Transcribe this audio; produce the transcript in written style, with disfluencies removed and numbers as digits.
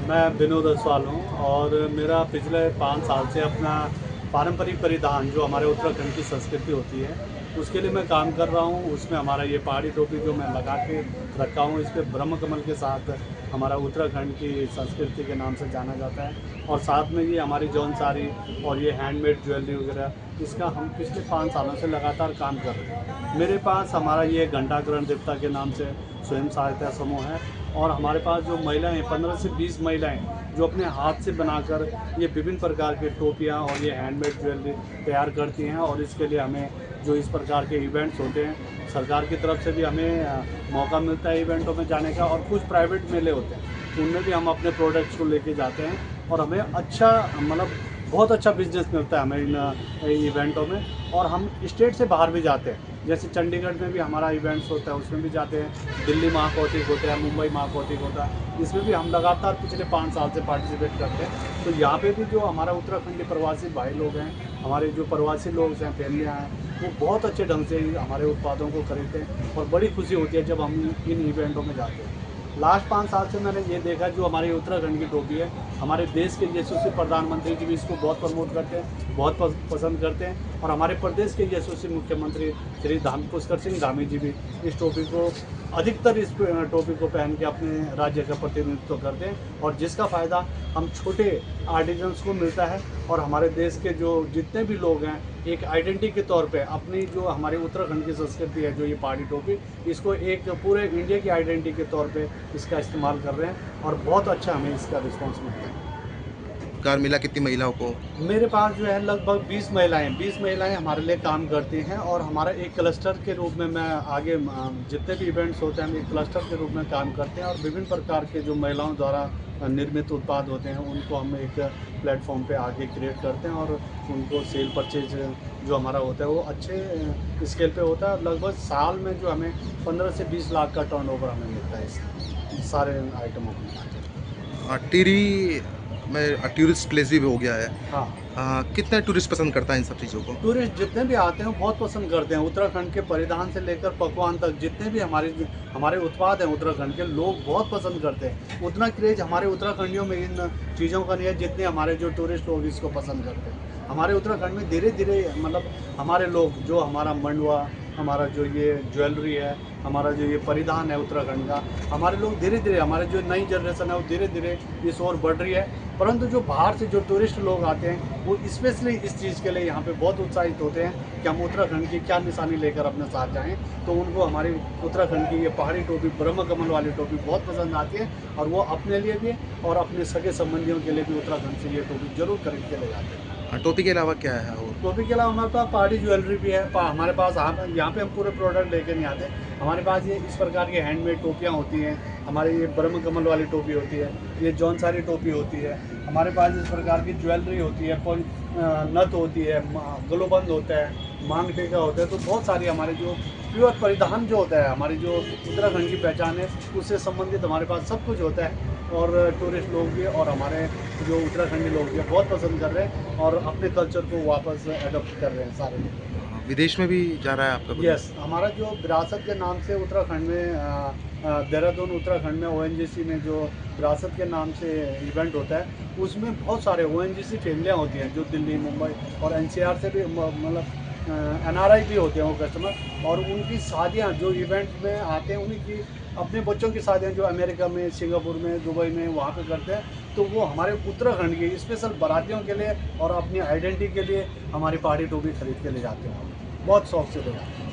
मैं विनोद असवाल हूँ और मेरा पिछले 5 साल से अपना पारंपरिक परिधान जो हमारे उत्तराखंड की संस्कृति होती है उसके लिए मैं काम कर रहा हूँ। उसमें हमारा ये पहाड़ी टोपी जो मैं लगा के रखा हूँ, इस पर ब्रह्म कमल के साथ हमारा उत्तराखंड की संस्कृति के नाम से जाना जाता है। और साथ में ये हमारी जौन साड़ी और ये हैंडमेड ज्वेलरी वगैरह, इसका हम पिछले 5 सालों से लगातार काम कर रहे हैं। मेरे पास हमारा ये घंटाकरण देवता के नाम से स्वयं सहायता समूह है और हमारे पास जो महिलाएं 15 से 20 महिलाएं जो अपने हाथ से बनाकर ये विभिन्न प्रकार के टोपियाँ और ये हैंडमेड ज्वेलरी तैयार करती हैं। और इसके लिए हमें जो इस प्रकार के इवेंट्स होते हैं, सरकार की तरफ से भी हमें मौका मिलता है इवेंटों में जाने का, और कुछ प्राइवेट मेले होते हैं उनमें भी हम अपने प्रोडक्ट्स को लेके जाते हैं और हमें अच्छा मतलब बहुत अच्छा बिजनेस मिलता है हमें इन इवेंटों में। और हम स्टेट से बाहर भी जाते हैं, जैसे चंडीगढ़ में भी हमारा इवेंट्स होता है, उसमें भी जाते हैं। दिल्ली महाकौतिक होता है, मुंबई महाकौतिक होता है, इसमें भी हम लगातार पिछले 5 साल से पार्टिसिपेट करते हैं। तो यहाँ पे भी जो हमारा उत्तराखंडी प्रवासी भाई लोग हैं, हमारे जो प्रवासी लोग हैं, फैमिलियाँ हैं, वो बहुत अच्छे ढंग से हमारे उत्पादों को खरीदते हैं और बड़ी खुशी होती है जब हम इन इवेंटों में जाते हैं। लास्ट 5 साल से मैंने ये देखा, जो हमारी उत्तराखंड की टोपी है, हमारे देश के यशस्वी प्रधानमंत्री जी भी इसको बहुत प्रमोट करते हैं, बहुत पसंद करते हैं। और हमारे प्रदेश के यशस्वी मुख्यमंत्री श्री पुष्कर सिंह धामी जी भी इस टोपी को अधिकतर इस टोपी को पहन के अपने राज्य का प्रतिनिधित्व करते हैं, और जिसका फ़ायदा हम छोटे आर्टिजन्स को मिलता है। और हमारे देश के जो जितने भी लोग हैं, एक आइडेंटिटी के तौर पे अपनी जो हमारे उत्तराखंड की संस्कृति है, जो ये पहाड़ी टोपी, इसको एक पूरे इंडिया की आइडेंटिटी के तौर पे इसका इस्तेमाल कर रहे हैं और बहुत अच्छा हमें इसका रिस्पॉन्स मिलता है। कार मिला कितनी महिलाओं को? मेरे पास जो है लगभग 20 महिलाएं हमारे लिए काम करती हैं, और हमारा एक क्लस्टर के रूप में मैं आगे जितने भी इवेंट्स होते हैं हम एक क्लस्टर के रूप में काम करते हैं, और विभिन्न प्रकार के जो महिलाओं द्वारा निर्मित उत्पाद होते हैं उनको हम एक प्लेटफॉर्म पे आगे क्रिएट करते हैं, और उनको सेल परचेज जो हमारा होता है वो अच्छे स्केल पे होता है। लगभग साल में जो हमें 15 से 20 लाख का टर्नओवर हमें मिलता है इस सारे आइटमों को। टिहरी में टूरिस्ट प्लेस भी हो गया है। हाँ, कितने टूरिस्ट पसंद करता है इन सब चीज़ों को? टूरिस्ट जितने भी आते हैं वो बहुत पसंद करते हैं। उत्तराखंड के परिधान से लेकर पकवान तक जितने भी हमारे उत्पाद हैं उत्तराखंड के, लोग बहुत पसंद करते हैं। उतना क्रेज हमारे उत्तराखंडियों में इन चीज़ों का नहीं है जितने हमारे जो टूरिस्ट लोग इसको पसंद करते हैं। हमारे उत्तराखंड में धीरे धीरे मतलब हमारे लोग जो हमारा मंडवा, हमारा जो ये ज्वेलरी है, हमारा जो ये परिधान है उत्तराखंड का, हमारे लोग धीरे धीरे, हमारे जो नई जनरेशन है वो धीरे धीरे इस ओर बढ़ रही है। परंतु जो बाहर से जो टूरिस्ट लोग आते हैं वो स्पेशली इस चीज़ के लिए यहाँ पे बहुत उत्साहित होते हैं कि हम उत्तराखंड की क्या निशानी लेकर अपने साथ जाएं। तो उनको हमारी उत्तराखंड की ये पहाड़ी टोपी, ब्रह्म कमल वाली टोपी बहुत पसंद आती है, और वो अपने लिए भी और अपने सगे संबंधियों के लिए भी उत्तराखंड से ये टोपी जरूर खरीद के ले जाते हैं। टोपी के अलावा क्या है और? टोपी के अलावा हमारे पास पहाड़ी ज्वेलरी भी है। हमारे पास यहाँ पे हम पूरे प्रोडक्ट लेके नहीं आते। हमारे पास ये इस प्रकार की हैंडमेड टोपियाँ होती हैं, हमारे ये ब्रह्म कमल वाली टोपी होती है, ये जौनसारी टोपी होती है, हमारे पास इस प्रकार की ज्वेलरी होती है, नथ होती है, गलोबंद होता है, मांग टीका होता है। तो बहुत सारी हमारे जो प्योर परिधान जो होता है, हमारी जो उत्तराखंड की पहचान है, उससे संबंधित हमारे पास सब कुछ होता है। और टूरिस्ट लोग भी और हमारे जो उत्तराखंडी लोग भी बहुत पसंद कर रहे हैं और अपने कल्चर को वापस अडॉप्ट कर रहे हैं सारे लोग। विदेश में भी जा रहा है आपका? यस, हमारा जो विरासत के नाम से उत्तराखंड में देहरादून उत्तराखंड में ONGC में जो विरासत के नाम से इवेंट होता है, उसमें बहुत सारे ONGC फैमिलियाँ होती हैं जो दिल्ली, मुंबई और NCR से भी मतलब NRI भी होते हैं वो कस्टमर, और उनकी शादियाँ जो इवेंट में आते हैं उनकी अपने बच्चों की शादियाँ जो अमेरिका में, सिंगापुर में, दुबई में वहाँ पे करते हैं। तो वो हमारे उत्तराखंड की स्पेशल बारातियों के लिए और अपनी आइडेंटिटी के लिए हमारी पहाड़ी टोपी खरीद के ले जाते हैं, बहुत शौक से ले जाते हैं।